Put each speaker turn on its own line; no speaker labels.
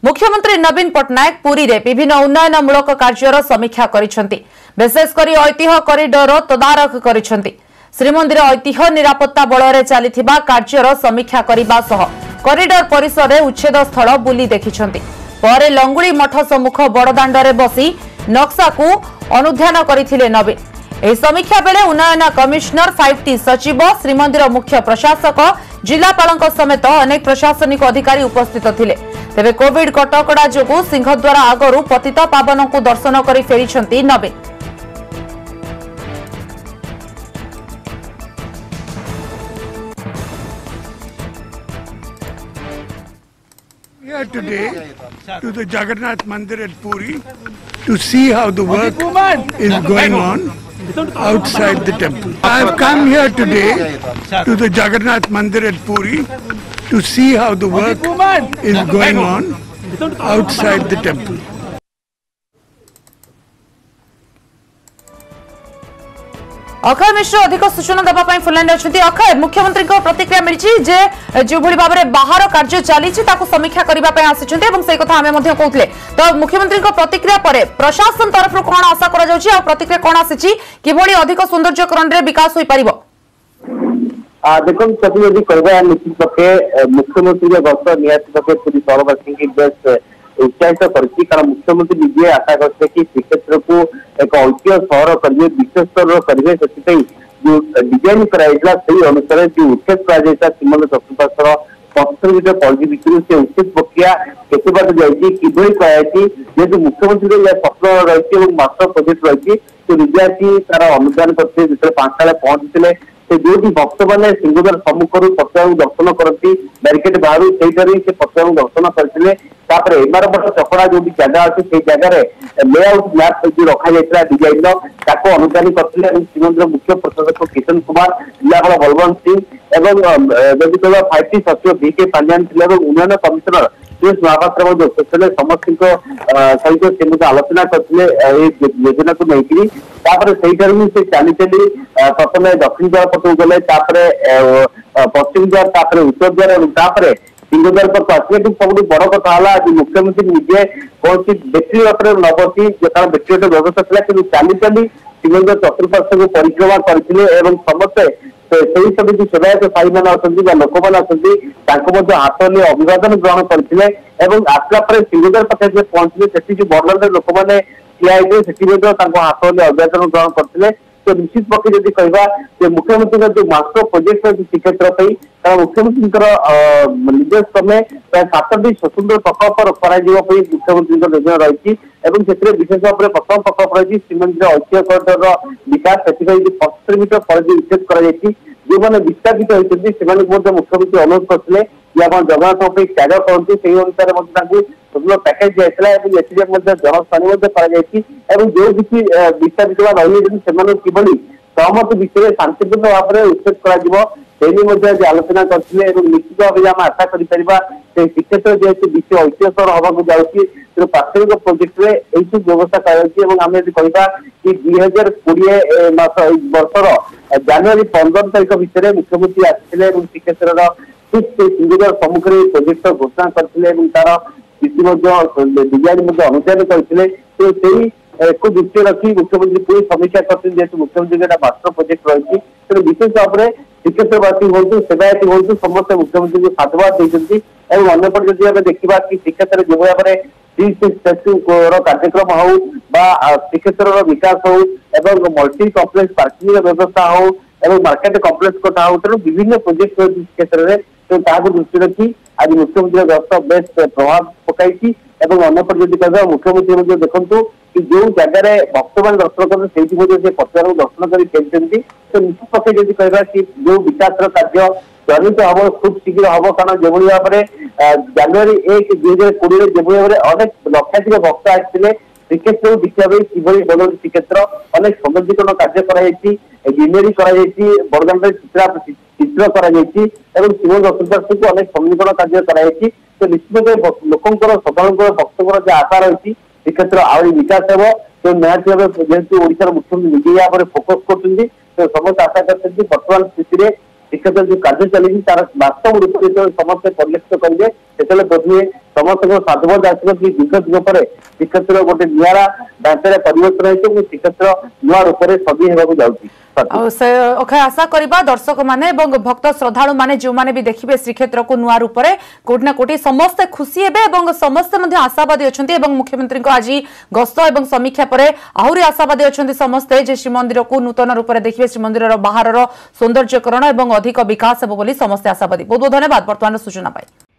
मुख्यमंत्री नवीन पट्टनायक पुरी रे विभिन्न उन्नयनमूलक कार्यर समीक्षा करिसेंती। विशेषकर ऐतिह्य कॉरिडोर तदारख करिसेंती। श्रीमंदिर ऐतिह्य निरापत्ता बल चलिथिबा कार्यर समीक्षा करिबा सह कॉरिडोर परिसर रे उच्छेद स्थल बुली देखिसेंती। परे लंगुली मठ सम्मुख बड़दाण्ड रे बसी नक्शा को अनुध्यान करथिले नवीन। ଏହି ସମୀକ୍ଷା ବେଳେ ଉନ୍ନୟନ କମିଶନର 5ଟି ସଚିବ ଶ୍ରୀମନ୍ଦିର ମୁଖ୍ୟ ପ୍ରଶାସକ ଜିଲ୍ଲାପାଳଙ୍କ ସମେତ ଅନେକ ପ୍ରଶାସନିକ ଅଧିକାରୀ ଉପସ୍ଥିତ ଥିଲେ। ତେବେ କୋଭିଡ କଟକଣା ଯୋଗୁଁ ସିଂହଦ୍ୱାର ଆଗରୁ ପତିତ ପାବନଙ୍କୁ ଦର୍ଶନ କରି ଫେରିଛନ୍ତି ନବୀନ।
Here today to the Jagannath Mandir at Puri to see how the work is going on outside the temple. I have come here today to the Jagannath Mandir at Puri to see how the work is going on outside the temple.
Akshay मिश्र अधिक सूचना देवाई फुलाइन अच्छे। अक्षय, मुख्यमंत्री प्रतिक्रिया मिली जे जो भाव में बाहर कार्य चली समीक्षा करने आसी कथा आम कहते तो मुख्यमंत्री प्रतिक्रिया पर प्रशासन तरफ कौन आशा प्रतिक्रिया कौन आसी कि अधिक सौंदर्यकरण विकास हो पार।
देखो जदि कहवा निश्चित पक्षे मुख्यमंत्री गस्त निहाती पक्षे पूरी सहरवासी की बेस उत्साहित करछि। कारण मुख्यमंत्री निजे आशा करते कि श्रीक्षेत्र को एक ऐतिह्य सहर करेंगे, विशेष स्तर करेंगे। से जो डिजाइन कराइला से अनुसार जो उच्छेद कर श्रीमंदिर चतुर्पार्श्वर 75 मीटर परिधि भितर से उच्छेद प्रक्रिया केते बाट जाइए किभली कराई जेहेतु मुख्यमंत्री स्वप्न रही मास्टर प्रोजेक्ट रही तो निजे आसी तार अनुदान करते जो 5 साल पहुंचते से जो भक्त मैंने सिंहद्वार सम्मुखर पश्चिम दर्शन करती बैरिकेड बाहर से पश्चिम दर्शन करते एमार बड़ चकड़ा जो जगह अच्छे से जगह लेआउट मैप जो रखा जाता डिजाइन अनुदान करते श्रीमंदिर मुख्य प्रशासक किशन कुमार, जिलापाल बलवंत सिंह एवं जदि कह 5टी सचिव VK पांड्यान उन्नयन कमिशनर सुरेश महापात्र समस्त सहित से आलोचना करते योजना को लेकर से चली चली प्रथम दक्षिण द्वार पटक गले पश्चिम द्वार उत्तर द्वार सिंहद्वार पक्ष आसले सब बड़ कथा आज मुख्यमंत्री निजे कौन बैटेरी अटर न बसी कारण बैटेरी अटर व्यवस्था था कि चली चली सिंहद्वार चतुर्पार्श्व को परिक्रमा करते समस्ते सब जो सेवायत साई मैंने अच्छा लोक मैंने हाथ में अभिवादन ग्रहण करते आसला सिंहद्वार पाखे पहुंचले से जो बड़दाण्ड लोक मैंने ठिया होते हाथ में अभिवादन ग्रहण करते। तो निश्चित पक्षे जब कहवा मुख्यमंत्री जो मास्टर प्रोजेक्ट अच्छी श्रीक्षेत्र कारण मुख्यमंत्री निज समय प्राय 7टी स्वतंत्र प्रकल्प मुख्यमंत्री योजना रही विशेष भाव में प्रथम प्रकल्प रही श्रीमंदिर ऐतिह्य कॉरिडोर विकास से 75 मीटर परिधि उच्छेद कर जो मैंने विस्थापित होती मुख्यमंत्री अनुरोध करते जगन्नाथ त्याग करते से अनुसार पैकेज दिखाई जनस्थानी जो किसी विस्थापित रही से सहमत विषय शांतिपूर्ण भाव में उच्छेद कर आलोचना करते निश्चित भाव आम आशा कर श्रीक्षेत्र जेहेतु विश्व ऐतिह्य सहर हवाक जाऊँगी प्राथमिक प्रोजेक्ट में यही सब व्यवस्था करें कहवा कि 2020 वर्षर जनवरी 15 तारीख भितर मुख्यमंत्री आसते श्रीक्षेत्र ठीक से सिंहद्वार सम्मुख प्रोजेक्ट घोषणा करते तार स्थिति डिजाइन अनुदान करते तो से को दृष्टि रखी मुख्यमंत्री पूरी समीक्षा करते जेहेतु मुख्यमंत्री मास्टर प्रोजेक्ट रही तेणु विशेष भाव में श्रीक्षेत्रवासी हूँ सेवायती हूँ समस्त मुख्यमंत्री को साधुवाद देते अंपटे जब आम देखा कि श्रीक्षेत्र जो भाव में कार्यक्रम हो श्रीक्षेत्र विकास हो मल्टी कम्प्लेक्स पार्किंग व्यवस्था हो मार्केट कम्प्लेक्स कथा हो तेणु विभिन्न प्रोजेक्ट रही क्षेत्र में तो दृष्टि रखी आज मुख्यमंत्री गस्त बेस प्रभाव पकई अंपटे जब कह मुख्यमंत्री देखु कि जो जगह भक्त मान दर्शन करते से पचार दर्शन कर फेरी तो निश्चित पक्षे जब कहवा कि जो विकास कार्य त्वरित हम खूब शीघ्र हम कारण जो भाव में जनवरी 1 2020 जो भाव में अनेक लक्षाधिक भक्त आसते श्रीक्षेत्र देखा कि बदल श्रीक्षेत्र अनेक सौंदर्यीकरण कार्य कर बड़दाण्ड चित्र कर शिव दर्शन को अनेक सौंदर्यीकरण कार्य कर तो निश्चित लोकंर साधारण भक्त आशा रही श्रीक्षेत्र आहरी विकास हो तो निहती भाव जेहेतु ओडिशार मुख्यमंत्री निजे यहाँ फोकस कर समस्त आशा करते वर्तमान स्थिति श्रीक्षेत्र जो कार्य चली तार वास्तव रूप से समस्त परिलक्षित करेंगे से बोधे समस्त साधुवाद आसो कि दीर्घ दिन पर श्रीक्षेत्र गोटे निरा ढांचार परिवर्तन होती श्रीक्षेत्र नुआ रूप से सजी होगा
आशा करवा दर्शक माने भक्त श्रद्धालु माने जो माने भी देखिए श्रीक्षेत्र को नुआ रूप से कोटि ना कोटि समस्ते खुशी हेबे समस्ते आशावादी अच्छा मुख्यमंत्री आज गस्त और समीक्षा पर आहरी आशावादी अच्छा समस्ते जे श्रीमंदिर को नूतन रूप से देखिए श्रीमंदिर बाहर सौंदर्यकरण और अधिक विकास हेबो बोली समस्ते आशावादी। बहुत बहुत धन्यवाद बर्तमान सूचना पाई।